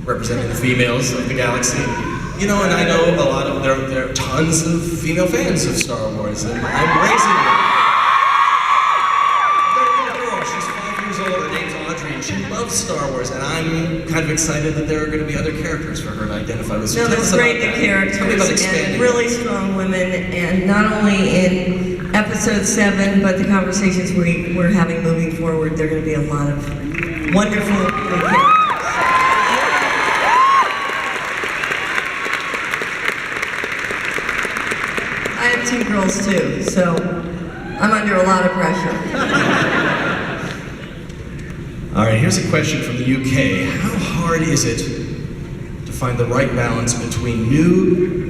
representing the females of the galaxy. You know, and I know a lot of, there are tons of female fans of Star Wars, and I'm raising them. There's a little girl, she's 5 years old, her name's Audrey, and she loves Star Wars, and I'm kind of excited that there are going to be other characters for her to identify with. So no, there's great new characters and really strong women, and not only in Episode 7, but the conversations we're having moving forward, there are going to be a lot of wonderful new characters. I have 2 girls too, so I'm under a lot of pressure. All right, here's a question from the UK. How hard is it to find the right balance between new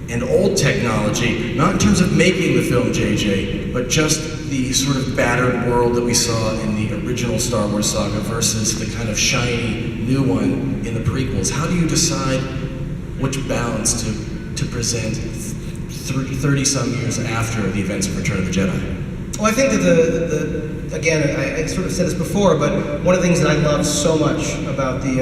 and old technology, not in terms of making the film, JJ, but just the sort of battered world that we saw in the original Star Wars saga versus the kind of shiny new one in the prequels? How do you decide which balance to present 30-some years after the events of Return of the Jedi? Well, I think that again, I sort of said this before, but one of the things that I loved so much about the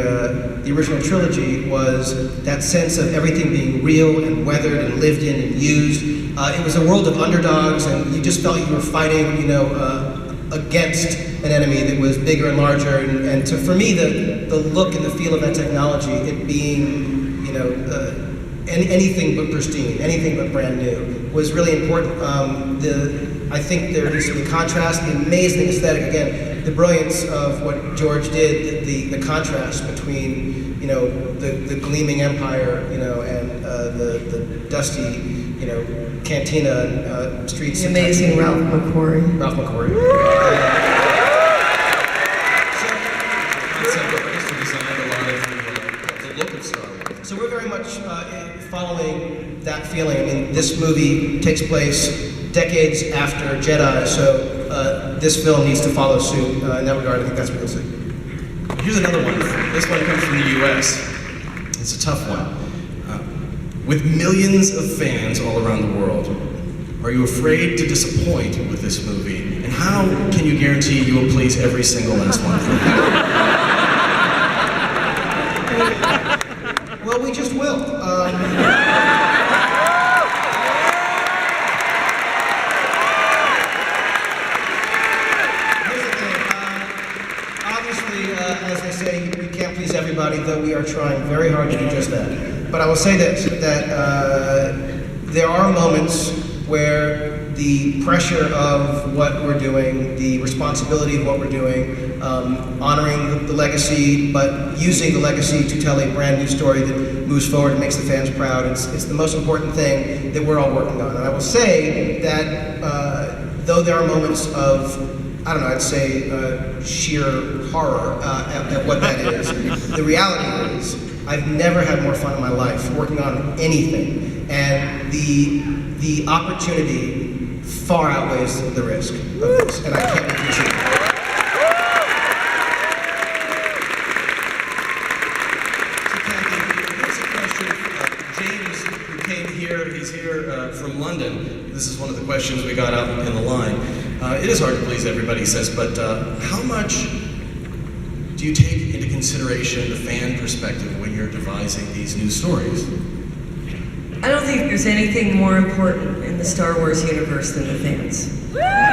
original trilogy was that sense of everything being real and weathered and lived in and used. It was a world of underdogs, and you just felt you were fighting, you know, against an enemy that was bigger and larger. And for me, the look and the feel of that technology, it being, you know, anything but pristine, anything but brand new, was really important. I think there needs to be contrast, the amazing aesthetic, again, the brilliance of what George did, the contrast between, you know, the gleaming empire, you know, and the dusty, you know, cantina and streets. The amazing Ralph McQuarrie. Ralph McQuarrie. So we're very much following that feeling. I mean, this movie takes place decades after Jedi, so this film needs to follow suit in that regard. I think that's what you'll see. Here's another one. This one comes from the US. It's a tough one. With millions of fans all around the world, are you afraid to disappoint with this movie? And how can you guarantee you will please every single last one of them? Well, we just will. As I say, we can't please everybody, though we are trying very hard to do just that. But I will say this, that there are moments where the pressure of what we're doing, the responsibility of what we're doing, honoring the legacy, but using the legacy to tell a brand new story that moves forward and makes the fans proud, it's the most important thing that we're all working on. And I will say that though there are moments of, I don't know, I'd say sheer horror at what that is. The reality is, I've never had more fun in my life working on anything, and the opportunity far outweighs the risk of this, and I can't wait to achieve it. So, Kathy, here's a question. James, who came here, he's here from London. This is one of the questions we got out in the line. It is hard to please everybody, he says, but how much do you take into consideration the fan perspective when you're devising these new stories? I don't think there's anything more important in the Star Wars universe than the fans. You guys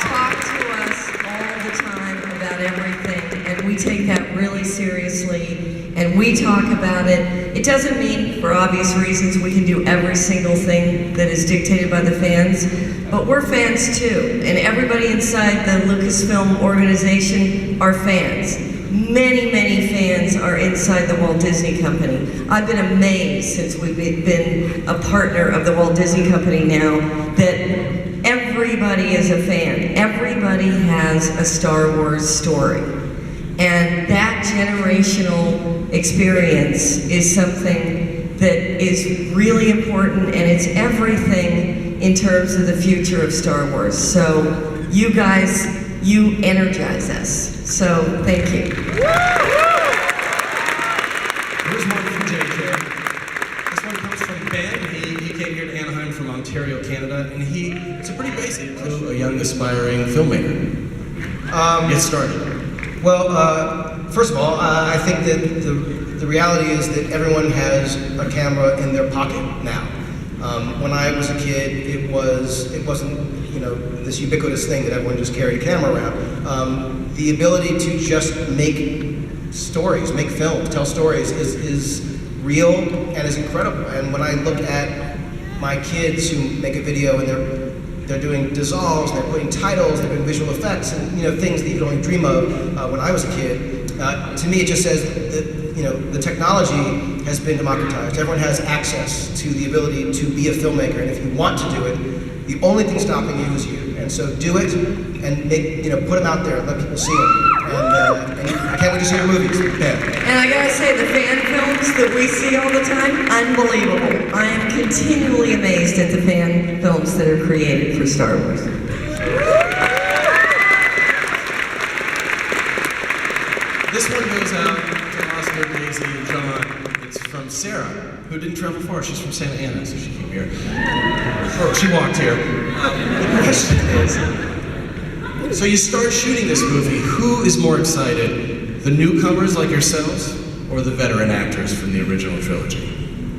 talk to us all the time about everything, and we take that really seriously, and we talk about it. It doesn't mean, for obvious reasons, we can do every single thing that is dictated by the fans, but we're fans too, and everybody inside the Lucasfilm organization are fans. Many, many fans are inside the Walt Disney Company. I've been amazed since we've been a partner of the Walt Disney Company now that everybody is a fan. Everybody has a Star Wars story. And that generational experience is something that is really important, and it's everything in terms of the future of Star Wars. So you guys, you energize us. So thank you. Here's one from JJ. This one comes from Ben. He came here to Anaheim from Ontario, Canada, and it's a pretty basic clue, a young aspiring filmmaker. Get started. Well, First of all, I think that the reality is that everyone has a camera in their pocket now. When I was a kid, it wasn't this ubiquitous thing that everyone just carried a camera around. The ability to just make stories, make films, tell stories is real and is incredible. And when I look at my kids who make a video and they're doing dissolves, and they're putting titles, they're doing visual effects, and things that you could only dream of when I was a kid. To me, it just says that the technology has been democratized. Everyone has access to the ability to be a filmmaker, and if you want to do it, the only thing stopping you is you. And so do it, and put them out there, and let people see them. And I can't wait to see your movies. Yeah. And I gotta say, the fan films that we see all the time, unbelievable. I am continually amazed at the fan films that are created for Star Wars. This one goes out to Oscar, Daisy, and John. It's from Sarah, who didn't travel far. She's from Santa Ana, so she came here. Or she walked here. The question is, so you start shooting this movie, who is more excited? The newcomers like yourselves, or the veteran actors from the original trilogy?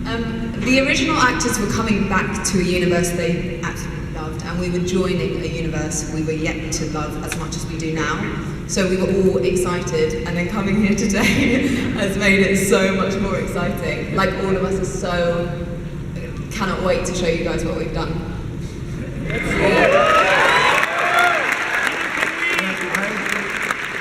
The original actors were coming back to a universe they absolutely loved, and we were joining a universe we were yet to love as much as we do now. So we were all excited, and then coming here today has made it so much more exciting. Like, all of us are so cannot wait to show you guys what we've done.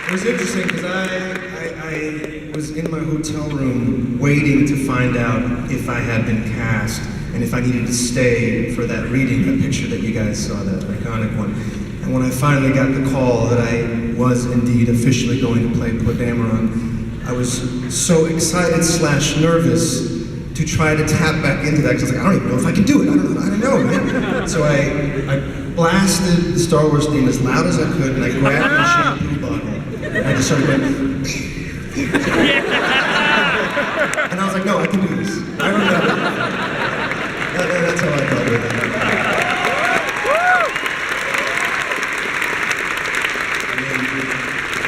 It was interesting because I was in my hotel room waiting to find out if I had been cast and if I needed to stay for that reading, that picture that you guys saw, that iconic one. And when I finally got the call that I was indeed officially going to play Poe Dameron, I was so excited / nervous to try to tap back into that, because I was like, I don't even know if I can do it. I don't know, man. So I blasted the Star Wars theme as loud as I could, and I grabbed my shampoo bottle, and I just started going, and I was like, no, I can do this. I remember. That's how I felt with it.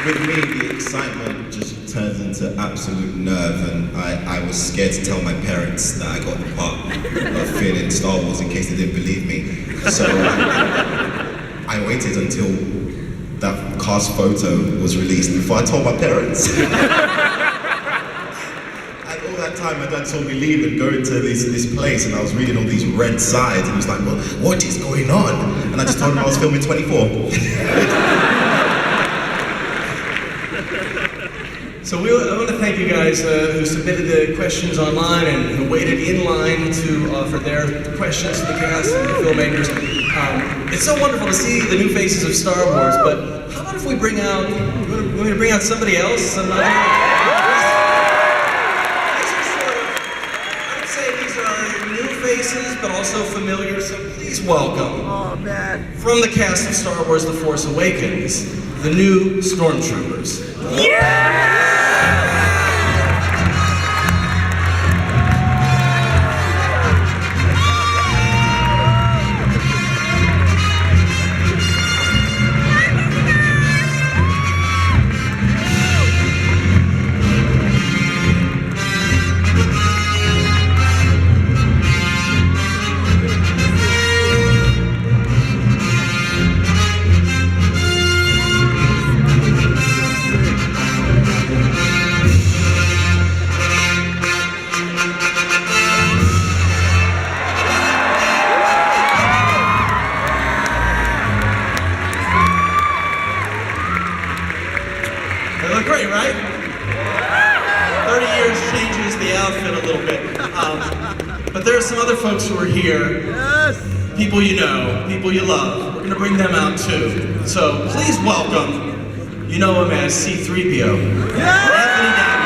With me, the excitement just turns into absolute nerve, and I was scared to tell my parents that I got the part of feeling Star Wars in case they didn't believe me. So I waited until that cast photo was released before I told my parents. And all that time, my dad saw me leave and go into this place, and I was reading all these red sides, and he was like, well, what is going on? And I just told him I was filming 24. So I want to thank you guys who submitted the questions online and who waited in line to offer their questions to the cast and the filmmakers. It's so wonderful to see the new faces of Star Wars, but how about if we bring out, you want me to bring out somebody else? Somebody? I would say these are new faces, but also familiar, so please welcome, from the cast of Star Wars The Force Awakens, the new Stormtroopers. Yeah! They look great, right? 30 years changes the outfit a little bit. But there are some other folks who are here. Yes. People you know, people you love. We're going to bring them out too. So please welcome, you know him as C-3PO. Yeah. Anthony Dowd.